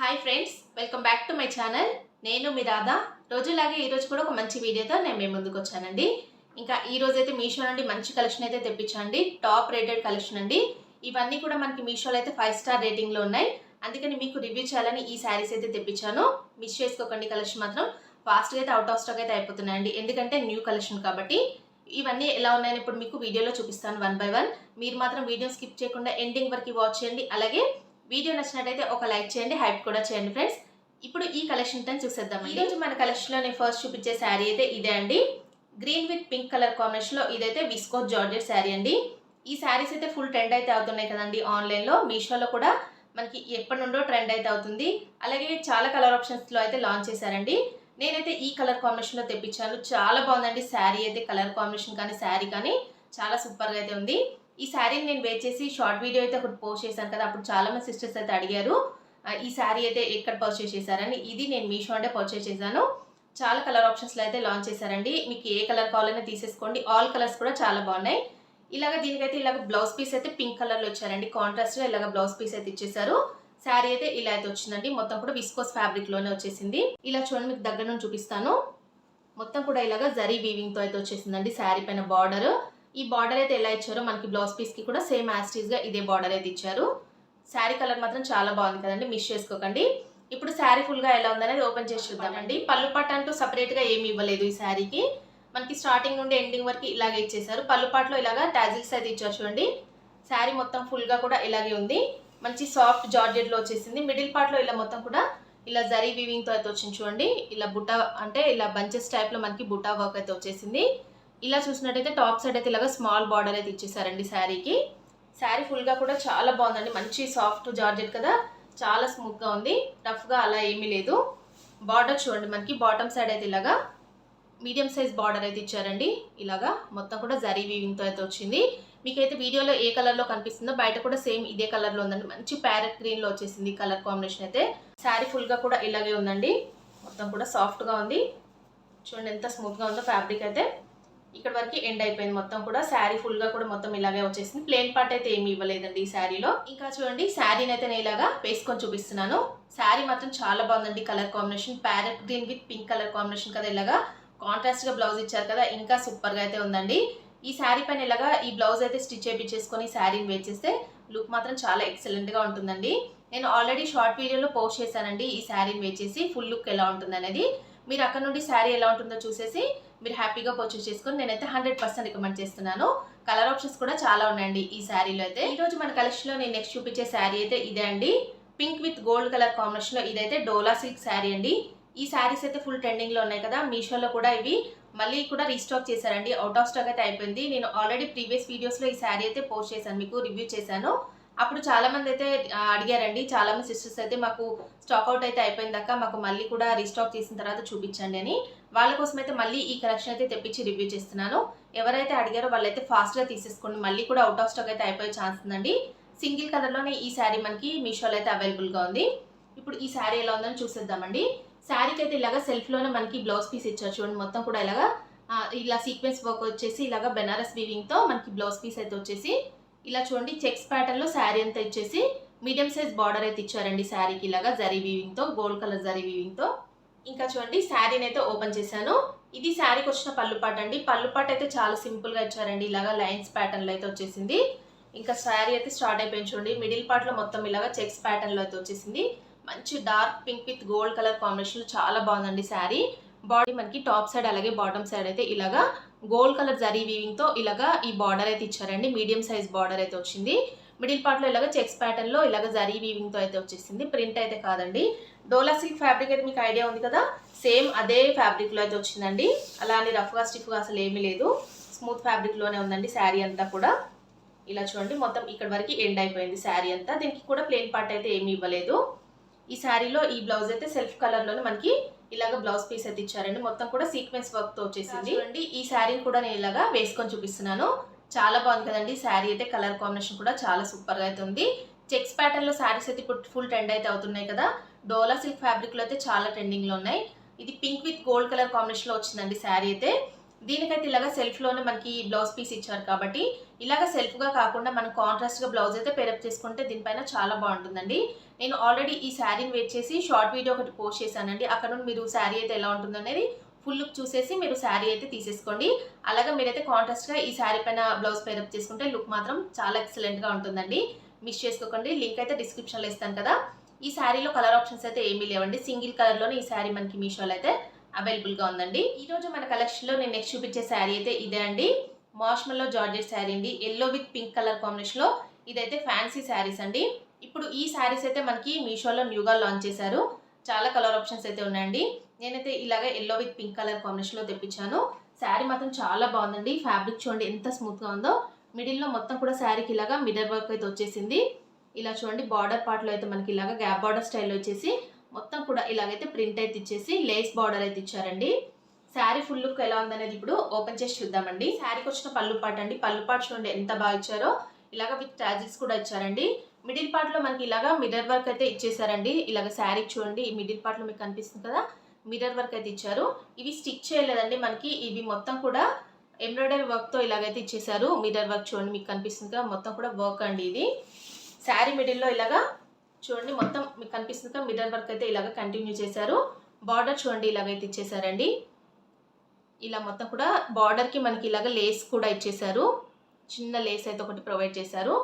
Hi friends, welcome back to my channel. నేను మీ రాధా. రోజులాగే ఈరోజు కూడా ఒక మంచి వీడియోతో నేను మీ ముందుకు వచ్చానండి. ఇంకా ఈ రోజు అయితే మీషో నుండి మంచి కలెక్షన్ అయితే తెప్పించండి. టాప్ రేటెడ్ కలెక్షన్ అండి. ఇవన్నీ కూడా మనకి మీషోలో అయితే 5 స్టార్ రేటింగ్లో ఉన్నాయి. అందుకని మీకు రివ్యూ చేయాలని ఈ శారీస్ అయితే తెప్పించాను. మిస్ చేసుకోకండి. కలెక్షన్ మాత్రం ఫాస్ట్గా అయితే అవుట్ ఆఫ్ స్టాక్ అయితే అయిపోతున్నాయండి. ఎందుకంటే న్యూ కలెక్షన్ కాబట్టి. ఇవన్నీ ఎలా ఉన్నాయని ఇప్పుడు మీకు వీడియోలో చూపిస్తాను వన్ బై వన్. మీరు మాత్రం వీడియో స్కిప్ చేయకుండా ఎండింగ్ వరకు వాచ్ చేయండి. అలాగే వీడియో నచ్చినట్టయితే ఒక లైక్ చేయండి, హైప్ కూడా చేయండి ఫ్రెండ్స్. ఇప్పుడు ఈ కలెక్షన్ తో చూసేద్దాం. ఈరోజు మన కలెక్షన్ లో నేను ఫస్ట్ చూపించే శారీ అయితే ఇదే అండి. Green with pink colour combination లో ఇదైతే విస్కోస్ జార్జెట్ శారీ అండి. ఈ శారీస్ అయితే ఫుల్ ట్రెండ్ అయితే అవుతున్నాయి కదండి ఆన్లైన్ లో. మీషోలో కూడా మనకి ఎప్పటి నుండో ట్రెండ్ అయితే అవుతుంది. అలాగే చాలా కలర్ ఆప్షన్స్ లో అయితే లాంచ్ చేశారండి. నేనైతే ఈ కలర్ కాంబినేషన్ లో తెప్పించాను. చాలా బాగుందండి శారీ అయితే. కలర్ కాంబినేషన్ కానీ శారీ కానీ చాలా సూపర్ గా అయితే ఉంది. ఈ శారీని నేను వేర్ చేసి షార్ట్ వీడియో అయితే ఒకటి పోస్ట్ చేశాను కదా, అప్పుడు చాలా మంది సిస్టర్స్ అయితే అడిగారు ఈ శారీ అయితే ఎక్కడ పర్చేస్ చేశారని. ఇది నేను మీషో అంటే పర్చేస్ చేశాను. చాలా కలర్ ఆప్షన్స్లో అయితే లాంచ్ చేశారండి. మీకు ఏ కలర్ కావాలన్నా తీసేసుకోండి. ఆల్ కలర్స్ కూడా చాలా బాగున్నాయి. ఇలాగ దీనికైతే ఇలాగ బ్లౌజ్ పీస్ అయితే పింక్ కలర్లో ఇచ్చారండి. కాంట్రాస్ట్గా ఇలాగ బ్లౌజ్ పీస్ అయితే ఇచ్చేసారు. శారీ అయితే ఇలా అయితే వచ్చిందండి. మొత్తం కూడా విస్కోస్ ఫ్యాబ్రిక్లోనే వచ్చేసింది. ఇలా చూడండి, మీకు దగ్గర నుంచి చూపిస్తాను. మొత్తం కూడా ఇలాగ జరీ వీవింగ్తో అయితే వచ్చేసిందండి. శారీ పైన బార్డర్, ఈ బార్డర్ అయితే ఎలా ఇచ్చారో మనకి బ్లౌజ్ పీస్కి కూడా సేమ్ యాస్టీస్గా ఇదే బార్డర్ అయితే ఇచ్చారు. శారీ కలర్ మాత్రం చాలా బాగుంది కదండి, మిస్ చేసుకోకండి. ఇప్పుడు శారీ ఫుల్గా ఎలా ఉందనేది ఓపెన్ చేసి చూద్దామండి. పళ్ళు పట్టు అంటూ సపరేట్గా ఏమి ఇవ్వలేదు ఈ శారీకి. మనకి స్టార్టింగ్ నుండి ఎండింగ్ వరకు ఇలాగే ఇచ్చేసారు. పళ్ళు పాటలో ఇలాగా టాజిల్స్ అయితే ఇచ్చారు చూడండి. శారీ మొత్తం ఫుల్గా కూడా ఇలాగే ఉంది. మంచి సాఫ్ట్ జార్జెట్లో వచ్చేసింది. మిడిల్ పార్ట్లో ఇలా మొత్తం కూడా ఇలా జరీ వీవింగ్తో అయితే వచ్చింది చూడండి. ఇలా బుట్ట అంటే ఇలా బంచెస్ టైప్లో మనకి బుట్టా వర్క్ అయితే వచ్చేసింది. ఇలా చూసినట్టయితే టాప్ సైడ్ అయితే ఇలాగా స్మాల్ బార్డర్ అయితే ఇచ్చేసారండి శారీకి. శారీ ఫుల్గా కూడా చాలా బాగుందండి. మంచి సాఫ్ట్ జార్జెట్ కదా, చాలా స్మూత్గా ఉంది. టఫ్గా అలా ఏమీ లేదు. బార్డర్ చూడండి, మనకి బాటమ్ సైడ్ అయితే ఇలాగా మీడియం సైజ్ బార్డర్ అయితే ఇచ్చారండి. ఇలాగా మొత్తం కూడా జరీ వీవింగ్తో అయితే వచ్చింది. మీకైతే వీడియోలో ఏ కలర్లో కనిపిస్తుందో బయట కూడా సేమ్ ఇదే కలర్లో ఉందండి. మంచి ప్యారెట్ గ్రీన్లో వచ్చేసింది కలర్ కాంబినేషన్ అయితే. శారీ ఫుల్గా కూడా ఇలాగే ఉందండి. మొత్తం కూడా సాఫ్ట్గా ఉంది. చూడండి ఎంత స్మూత్గా ఉందో ఫ్యాబ్రిక్ అయితే. ఇక్కడ వరకు ఎండ్ అయిపోయింది మొత్తం కూడా. శారీ ఫుల్గా కూడా మొత్తం ఇలాగే వచ్చేసింది. ప్లెయిన్ పార్ట్ అయితే ఏమి ఇవ్వలేదండి ఈ శారీలో. ఇంకా చూడండి, శారీని అయితే నేను ఇలాగా వేసుకొని చూపిస్తున్నాను. శారీ మాత్రం చాలా బాగుందండి. Colour combination parrot green with pink colour combination కదా, ఇలాగా కాంట్రాస్ట్గా బ్లౌజ్ ఇచ్చారు కదా, ఇంకా సూపర్గా అయితే ఉందండి. ఈ శారీ పైన ఇలాగా ఈ బ్లౌజ్ అయితే స్టిచ్ చేయించేసుకొని శారీని వేర్ చేస్తే లుక్ మాత్రం చాలా ఎక్సలెంట్గా ఉంటుందండి. నేను ఆల్రెడీ షార్ట్ వీడియోలో పోస్ట్ చేశానండి ఈ శారీని వేర్ చేసి ఫుల్ లుక్ ఎలా ఉంటుంది అనేది. మీరు అక్కడ నుండి శారీ ఎలా ఉంటుందో చూసేసి మీరు హ్యాపీగా పర్చేస్ చేసుకొని నేనైతే 100% రికమెండ్ చేస్తున్నాను. కలర్ ఆప్షన్స్ కూడా చాలా ఉన్నాయండి ఈ శారీలో అయితే. ఈరోజు మన కలెక్షన్లో నేను నెక్స్ట్ చూపించే శారీ అయితే ఇదే అండి. పింక్ విత్ గోల్డ్ కలర్ కాంబినేషన్లో ఇదైతే డోలా సిల్క్ శారీ అండి. ఈ శారీస్ అయితే ఫుల్ ట్రెండింగ్లో ఉన్నాయి కదా, మీషోలో కూడా ఇవి మళ్ళీ కూడా రీస్టాక్ చేశారండి. అవుట్ ఆఫ్ స్టాక్ అయితే అయిపోయింది. నేను ఆల్రెడీ ప్రీవియస్ వీడియోస్లో ఈ శారీ అయితే పోస్ట్ చేశాను, మీకు రివ్యూ చేశాను. అప్పుడు చాలా మంది అయితే అడిగారండి. చాలా మంది సిస్టర్స్ అయితే మాకు స్టాక్ అవుట్ అయితే అయిపోయిందాక మాకు మళ్ళీ కూడా రీస్టాక్ చేసిన తర్వాత చూపించండి అని. వాళ్ళ కోసం అయితే మళ్ళీ ఈ కలెక్షన్ అయితే తెప్పించి రివ్యూ చేస్తున్నాను. ఎవరైతే అడిగారో వాళ్ళైతే ఫాస్ట్గా తీసేసుకోండి. మళ్ళీ కూడా అవుట్ ఆఫ్ స్టాక్ అయితే అయిపోయే ఛాన్స్ ఉందండి. సింగిల్ కలర్లోనే ఈ శారీ మనకి మీషోలో అయితే అవైలబుల్గా ఉంది. ఇప్పుడు ఈ శారీ ఎలా ఉందని చూసేద్దామండి. శారీకి అయితే ఇలాగా సెల్ఫ్లోనే మనకి బ్లౌజ్ పీస్ ఇచ్చారు చూడండి. మొత్తం కూడా ఇలాగా ఇలా సీక్వెన్స్ వర్క్ వచ్చేసి ఇలాగా బెనారస్ వీవింగ్తో మనకి బ్లౌజ్ పీస్ అయితే వచ్చేసి ఇలా చూడండి చెక్స్ ప్యాటర్న్లో శారీ అంతా ఇచ్చేసి మీడియం సైజ్ బార్డర్ అయితే ఇచ్చారండి శారీకి. ఇలాగా జరీ వీవింగ్తో, గోల్డ్ కలర్ జరీ వీవింగ్తో. ఇంకా చూడండి, శారీని అయితే ఓపెన్ చేశాను. ఇది శారీకి వచ్చిన పళ్ళు పాట అండి. పళ్ళు పాట అయితే చాలా సింపుల్గా ఇచ్చారండి. ఇలాగా లైన్స్ ప్యాటర్న్లో అయితే వచ్చేసింది. ఇంకా శారీ అయితే స్టార్ట్ అయిపోయింది చూడండి. మిడిల్ పార్ట్లో మొత్తం ఇలాగా చెక్స్ ప్యాటర్న్లో అయితే వచ్చేసింది. మంచి dark pink with gold colour కాంబినేషన్లో చాలా బాగుందండి శారీ. బాడీ మనకి టాప్ సైడ్ అలాగే బాటమ్ సైడ్ అయితే ఇలాగా గోల్డ్ కలర్ జరీ వీవింగ్తో ఇలాగా ఈ బార్డర్ అయితే ఇచ్చారండి. మీడియం సైజ్ బార్డర్ అయితే వచ్చింది. మిడిల్ పార్ట్లో ఇలాగ చెక్స్ ప్యాటర్న్లో ఇలాగ జరీ వీవింగ్తో అయితే వచ్చేసింది. ప్రింట్ అయితే కాదండి. డోలా సిల్క్ ఫ్యాబ్రిక్ అయితే మీకు ఐడియా ఉంది కదా, సేమ్ అదే ఫ్యాబ్రిక్లో అయితే వచ్చిందండి. అలా అని రఫ్గా స్టిఫ్గా అసలు ఏమీ లేదు. స్మూత్ ఫ్యాబ్రిక్లోనే ఉందండి శారీ అంతా కూడా. ఇలా చూడండి, మొత్తం ఇక్కడ వరకు ఎండ్ అయిపోయింది శారీ అంతా. దీనికి కూడా ప్లెయిన్ పార్ట్ అయితే ఏమీ ఇవ్వలేదు. ఈ శారీలో ఈ బ్లౌజ్ అయితే సెల్ఫ్ కలర్లోనే మనకి ఇలాగ బ్లౌజ్ పీస్ అయితే ఇచ్చారండి. మొత్తం కూడా సీక్వెన్స్ వర్క్తో వచ్చేసింది. చూడండి, ఈ శారీని కూడా నేను ఇలాగా వేసుకొని చూపిస్తున్నాను. చాలా బాగుంది కదండి శారీ అయితే. కలర్ కాంబినేషన్ కూడా చాలా సూపర్గా అయితే ఉంది. చెక్స్ ప్యాటర్న్లో శారీస్ అయితే ఇప్పుడు ఫుల్ ట్రెండ్ అయితే అవుతున్నాయి కదా. డోలా సిల్క్ ఫ్యాబ్రిక్లో అయితే చాలా ట్రెండింగ్లో ఉన్నాయి. ఇది పింక్ విత్ గోల్డ్ కలర్ కాంబినేషన్లో వచ్చిందండి శారీ అయితే. దీనికైతే ఇలాగ సెల్ఫ్లోనే మనకి బ్లౌజ్ పీస్ ఇచ్చారు కాబట్టి ఇలాగ సెల్ఫ్గా కాకుండా మనం కాంట్రాస్ట్గా బ్లౌజ్ అయితే పేరప్ చేసుకుంటే దీనిపైన చాలా బాగుంటుందండి. నేను ఆల్రెడీ ఈ శారీని వేర్ చేసి షార్ట్ వీడియో ఒకటి పోస్ట్ చేశానండి. అక్కడ నుండి మీరు శారీ అయితే ఎలా ఉంటుందనేది ఫుల్ లుక్ చూసేసి మీరు శారీ అయితే తీసేసుకోండి. అలాగే మీరైతే కాంట్రాస్ట్గా ఈ శారీ పైన బ్లౌజ్ పేరప్ చేసుకుంటే లుక్ మాత్రం చాలా ఎక్సలెంట్గా ఉంటుందండి. మిస్ చేసుకోకండి. లింక్ అయితే డిస్క్రిప్షన్లో ఇస్తాను కదా. ఈ శారీలో కలర్ ఆప్షన్స్ అయితే ఏమీ లేవండి. సింగిల్ కలర్లోనే ఈ శారీ మనకి మీషోలో అయితే అవైలబుల్గా ఉందండి. ఈరోజు మన కలెక్షన్లో నేను నెక్స్ట్ చూపించే శారీ అయితే ఇదే అండి. మార్ష్మెల్లో జార్జెట్ శారీ అండి. ఎల్లో విత్ పింక్ కలర్ కాంబినేషన్లో ఇదైతే ఫ్యాన్సీ శారీస్ అండి. ఇప్పుడు ఈ శారీస్ అయితే మనకి మీషోలో న్యూగా లాంచ్ చేశారు. చాలా కలర్ ఆప్షన్స్ అయితే ఉన్నాయండి. నేనైతే ఇలాగ ఎల్లో విత్ పింక్ కలర్ కాంబినేషన్లో తెప్పించాను. శారీ మాత్రం చాలా బాగుందండి. ఫ్యాబ్రిక్ చూడండి ఎంత స్మూత్గా ఉందో. మిడిల్లో మొత్తం కూడా శారీకి ఇలాగా మిర్రర్ వర్క్ అయితే వచ్చేసింది. ఇలా చూడండి బార్డర్ పార్ట్లో అయితే మనకి ఇలాగ గ్యాప్ బార్డర్ స్టైల్లో వచ్చేసి మొత్తం కూడా ఇలాగైతే ప్రింట్ అయితే ఇచ్చేసి లేస్ బార్డర్ అయితే ఇచ్చారండి. శారీ ఫుల్ లుక్ ఎలా ఉందనేది ఇప్పుడు ఓపెన్ చేసి చూద్దామండి. శారీకి వచ్చిన పళ్ళు పార్ట్ అండి. పళ్ళు పార్ట్ చూడండి ఎంత బాగా ఇచ్చారో. ఇలాగ విత్ టాజిల్స్ కూడా ఇచ్చారండి. మిడిల్ పార్ట్లో మనకి ఇలాగా మిర్రర్ వర్క్ అయితే ఇచ్చేసారండి. ఇలాగ శారీ చూడండి ఈ మిడిల్ పార్ట్లో మీకు కనిపిస్తుంది కదా, మిర్రర్ వర్క్ అయితే ఇచ్చారు. ఇవి స్టిచ్ చేయలేదండి మనకి, ఇవి మొత్తం కూడా ఎంబ్రాయిడరీ వర్క్తో ఇలాగైతే ఇచ్చేసారు. మిర్రర్ వర్క్ చూడండి మీకు కనిపిస్తుంది కదా, మొత్తం కూడా వర్క్ అండి ఇది. శారీ మిడిల్లో ఇలాగా చూడండి మొత్తం మీకు కనిపిస్తుంది కదా, మిర్రర్ వర్క్ అయితే ఇలాగ కంటిన్యూ చేశారు. బార్డర్ చూడండి ఇలాగైతే ఇచ్చేసారండి. ఇలా మొత్తం కూడా బార్డర్కి మనకి ఇలాగ లేస్ కూడా ఇచ్చేసారు. చిన్న లేస్ అయితే ఒకటి ప్రొవైడ్ చేశారు.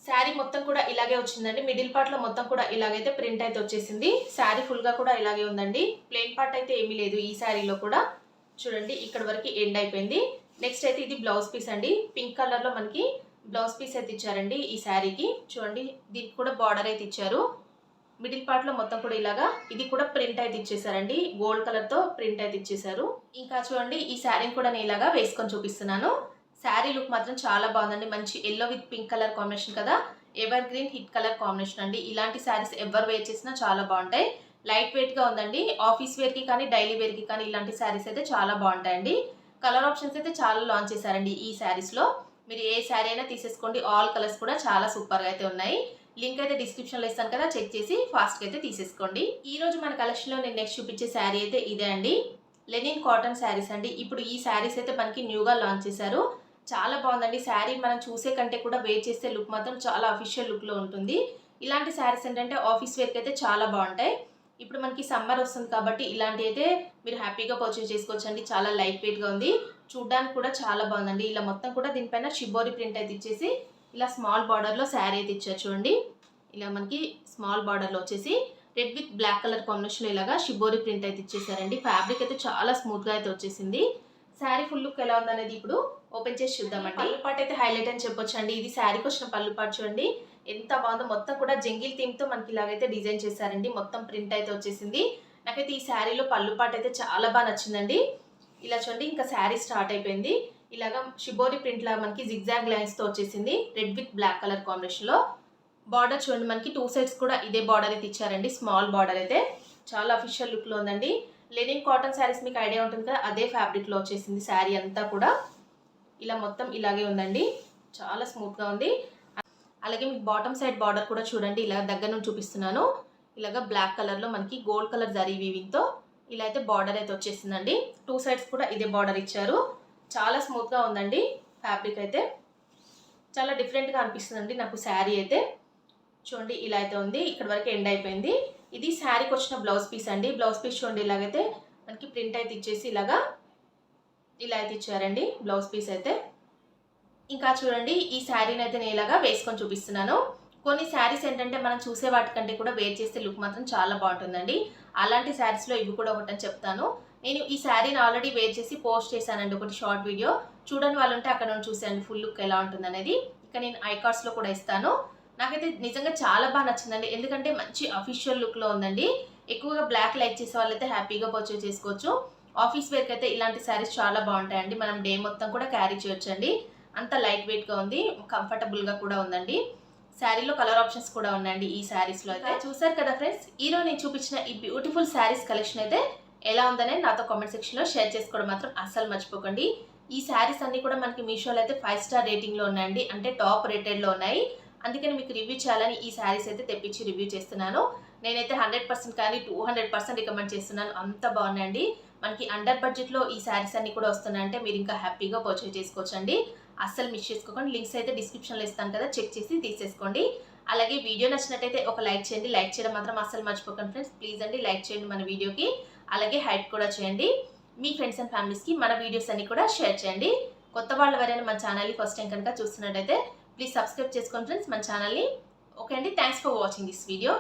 శారీ మొత్తం కూడా ఇలాగే వచ్చిందండి. మిడిల్ పార్ట్లో మొత్తం కూడా ఇలాగైతే ప్రింట్ అయితే వచ్చేసింది. శారీ ఫుల్గా కూడా ఇలాగే ఉందండి. ప్లెయిన్ పార్ట్ అయితే ఏమీ లేదు ఈ శారీలో కూడా. చూడండి ఇక్కడ వరకు ఎండ్ అయిపోయింది. నెక్స్ట్ అయితే ఇది బ్లౌజ్ పీస్ అండి. పింక్ కలర్లో మనకి బ్లౌజ్ పీస్ అయితే ఇచ్చారండి ఈ శారీకి. చూడండి దీనికి కూడా బార్డర్ అయితే ఇచ్చారు. మిడిల్ పార్ట్లో మొత్తం కూడా ఇలాగా ఇది కూడా ప్రింట్ అయితే ఇచ్చేసారండి. గోల్డ్ కలర్తో ప్రింట్ అయితే ఇచ్చేసారు. ఇంకా చూడండి ఈ శారీని కూడా నేను ఇలాగా వేసుకొని చూపిస్తున్నాను. శారీ లుక్ మాత్రం చాలా బాగుందండి. మంచి yellow with pink colour combination కదా, evergreen hit colour combination అండి. ఇలాంటి శారీస్ ఎవరు వేర్ చేసినా చాలా బాగుంటాయి. లైట్ వెయిట్గా ఉందండి. ఆఫీస్ వేర్కి కానీ డైలీ వేర్కి కానీ ఇలాంటి శారీస్ అయితే చాలా బాగుంటాయండి. కలర్ ఆప్షన్స్ అయితే చాలా లాంచ్ చేశారండి ఈ శారీస్లో. మీరు ఏ శారీ అయినా తీసేసుకోండి. ఆల్ కలర్స్ కూడా చాలా సూపర్గా అయితే ఉన్నాయి. లింక్ అయితే డిస్క్రిప్షన్లో ఇస్తాను కదా, చెక్ చేసి ఫాస్ట్గా అయితే తీసేసుకోండి. ఈ రోజు మన కలెక్షన్లో నేను నెక్స్ట్ చూపించే శారీ అయితే ఇదే అండి. లెనిన్ కాటన్ శారీస్ అండి. ఇప్పుడు ఈ శారీస్ అయితే మనకి న్యూగా లాంచ్ చేశారు. చాలా బాగుందండి. శారీ మనం చూసే కంటే కూడా వేర్ చేసే లుక్ మాత్రం చాలా అఫీషియల్ లుక్లో ఉంటుంది. ఇలాంటి శారీస్ ఏంటంటే ఆఫీస్ వేర్కి అయితే చాలా బాగుంటాయి. ఇప్పుడు మనకి సమ్మర్ వస్తుంది కాబట్టి ఇలాంటి అయితే మీరు హ్యాపీగా పర్చేస్ చేసుకోవచ్చు అండి. చాలా లైట్ వెయిట్గా ఉంది. చూడ్డానికి కూడా చాలా బాగుందండి. ఇలా మొత్తం కూడా దీనిపైన షిబోరి ప్రింట్ అయితే ఇచ్చేసి ఇలా స్మాల్ బార్డర్లో శారీ అయితే ఇచ్చారు చూడండి. ఇలా మనకి స్మాల్ బార్డర్లో వచ్చేసి రెడ్ విత్ బ్లాక్ కలర్ కాంబినేషన్లో ఇలాగా షిబోరి ప్రింట్ అయితే ఇచ్చేసారండి. ఫ్యాబ్రిక్ అయితే చాలా స్మూత్గా అయితే వచ్చేసింది. శారీ ఫుల్ లుక్ ఎలా ఉందనేది ఇప్పుడు ఓపెన్ చేసి చూద్దామండి. పళ్ళు పాటు అయితే హైలైట్ అని చెప్పొచ్చు అండి. ఇది శారీకి వచ్చిన పళ్ళు పాటు చూడండి ఎంత బాగుందో. మొత్తం కూడా జంగిల్ థీమ్తో మనకి ఇలాగైతే డిజైన్ చేశారండి. మొత్తం ప్రింట్ అయితే వచ్చేసింది. నాకైతే ఈ శారీలో పళ్ళు పాటు అయితే చాలా బాగా నచ్చిందండి. ఇలా చూడండి ఇంకా శారీ స్టార్ట్ అయిపోయింది. ఇలాగా షిబోరి ప్రింట్ లాగా మనకి జిగ్జాగ్ లైన్స్తో వచ్చేసింది. రెడ్ విత్ బ్లాక్ కలర్ కాంబినేషన్లో. బార్డర్ చూడండి మనకి 2 సైడ్స్ కూడా ఇదే బార్డర్ అయితే ఇచ్చారండి. స్మాల్ బార్డర్ అయితే చాలా అఫీషియల్ లుక్లో ఉందండి. లెనిన్ కాటన్ శారీస్ మీకు ఐడియా ఉంటుంది కదా, అదే ఫ్యాబ్రిక్లో వచ్చేసింది శారీ అంతా కూడా. ఇలా మొత్తం ఇలాగే ఉందండి. చాలా స్మూత్గా ఉంది. అలాగే మీకు బాటమ్ సైడ్ బార్డర్ కూడా చూడండి ఇలా దగ్గర నుంచి చూపిస్తున్నాను. ఇలాగ బ్లాక్ కలర్లో మనకి గోల్డ్ కలర్ జరీ వీవింగ్తో ఇలా అయితే బార్డర్ అయితే వచ్చేసిందండి. 2 సైడ్స్ కూడా ఇదే బార్డర్ ఇచ్చారు. చాలా స్మూత్గా ఉందండి. ఫ్యాబ్రిక్ అయితే చాలా డిఫరెంట్గా అనిపిస్తుందండి నాకు శారీ అయితే. చూడండి ఇలా అయితే ఉంది. ఇక్కడ వరకు ఎండ్ అయిపోయింది. ఇది శారీకి వచ్చిన బ్లౌజ్ పీస్ అండి. బ్లౌజ్ పీస్ చూడండి ఇలాగైతే మనకి ప్రింట్ అయితే ఇచ్చేసి ఇలా అయితే ఇచ్చారండి బ్లౌజ్ పీస్ అయితే. ఇంకా చూడండి ఈ శారీని అయితే నేను ఇలాగా వేసుకొని చూపిస్తున్నాను. కొన్ని శారీస్ ఏంటంటే మనం చూసే వాటికంటే కూడా వేర్ చేస్తే లుక్ మాత్రం చాలా బాగుంటుందండి. అలాంటి శారీస్లో ఇవి కూడా ఒకటని చెప్తాను. నేను ఈ శారీని ఆల్రెడీ వేర్ చేసి పోస్ట్ చేశానండి ఒకటి షార్ట్ వీడియో. చూడని వాళ్ళు ఉంటే అక్కడ నుంచి చూసేయండి ఫుల్ లుక్ ఎలా ఉంటుంది అనేది. ఇక నేను ఐకార్డ్స్లో కూడా ఇస్తాను. నాకైతే నిజంగా చాలా బాగా నచ్చిందండి. ఎందుకంటే మంచి అఫీషియల్ లుక్లో ఉందండి. ఎక్కువగా బ్లాక్ లైక్ చేసే వాళ్ళైతే హ్యాపీగా పర్చేస్ చేసుకోవచ్చు. ఆఫీస్ వేర్కి అయితే ఇలాంటి శారీస్ చాలా బాగుంటాయండి. మనం డే మొత్తం కూడా క్యారీ చేయొచ్చండి. అంత లైట్ వెయిట్గా ఉంది, కంఫర్టబుల్గా కూడా ఉందండి. శారీలో కలర్ ఆప్షన్స్ కూడా ఉన్నాయండి ఈ శారీస్లో అయితే. చూసారు కదా ఫ్రెండ్స్, ఈరోజు నేను చూపించిన ఈ బ్యూటిఫుల్ శారీస్ కలెక్షన్ అయితే ఎలా ఉందనే నాతో కామెంట్ సెక్షన్లో షేర్ చేసుకోవడం మాత్రం అస్సలు మర్చిపోకండి. ఈ శారీస్ అన్నీ కూడా మనకి మీషోలో అయితే 5 స్టార్ రేటింగ్లో ఉన్నాయండి. అంటే టాప్ రేటెడ్లో ఉన్నాయి. అందుకని మీకు రివ్యూ చేయాలని ఈ శారీస్ అయితే తెప్పించి రివ్యూ చేస్తున్నాను. నేనైతే 100% కానీ 200% రికమెండ్ చేస్తున్నాను. అంత బాగున్నాయండి. మనకి అండర్ బడ్జెట్లో ఈ శారీస్ అన్ని కూడా వస్తున్నాయంటే మీరు ఇంకా హ్యాపీగా పర్చేజ్ చేసుకోవచ్చండి. అస్సలు మిస్ చేసుకోకండి. లింక్స్ అయితే డిస్క్రిప్షన్లో ఇస్తాను కదా, చెక్ చేసి తీసేసుకోండి. అలాగే వీడియో నచ్చినట్టయితే ఒక లైక్ చేయండి. లైక్ చేయడం మాత్రం అస్సలు మర్చిపోకండి ఫ్రెండ్స్. ప్లీజ్ అండి లైక్ చేయండి మన వీడియోకి. అలాగే హైప్ కూడా చేయండి. మీ ఫ్రెండ్స్ అండ్ ఫ్యామిలీస్కి మన వీడియోస్ అన్ని కూడా షేర్ చేయండి. కొత్త వాళ్ళు ఎవరైనా మన ఛానల్ని ఫస్ట్ టైం కనుక చూస్తున్నట్టయితే ప్లీజ్ సబ్స్క్రైబ్ చేసుకోండి ఫ్రెండ్స్ మన ఛానల్ని. ఓకే అండి, thanks for watching this video.